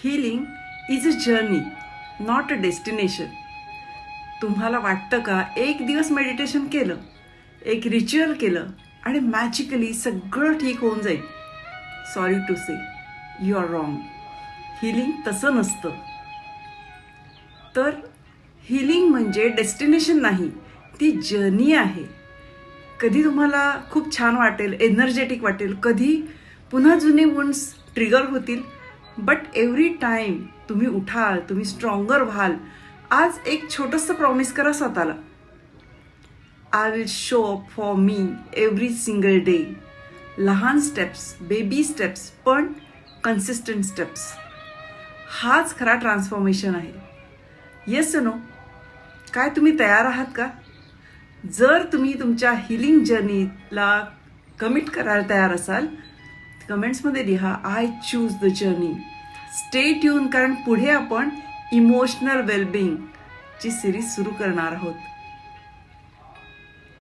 Healing is a journey, not a destination. तुम्हाला वाटतं का एक दिवस मेडिटेशन केलं, एक रिच्युअल केलं आणि मॅजिकली सगळं ठीक होऊन जाईल? Sorry to say, you are wrong. Healing तसं नसतं. तर हिलिंग म्हणजे डेस्टिनेशन नाही, ती जर्नी आहे. कधी तुम्हाला खूप छान वाटेल, एनर्जेटिक वाटेल, कधी पुन्हा जुने वुंड्स ट्रिगर होतील. बट एव्हरी टाईम तुम्ही उठाल, तुम्ही स्ट्रॉंगर व्हाल. आज एक छोटंसं प्रॉमिस करा स्वतःला, I will show up for me every single day. लहान स्टेप्स, बेबी स्टेप्स, पण कन्सिस्टंट स्टेप्स. हाच खरा ट्रान्सफॉर्मेशन आहे. Yes no? काय तुम्ही तयार आहात का? जर तुम्ही तुमच्या हिलिंग जर्नीला कमिट करायला तयार असाल, कमेंट्समध्ये लिहा, I choose the journey. Stay tune, कारण पुढे आपण इमोशनल वेलबिंगची सिरीज सुरू करणार आहोत.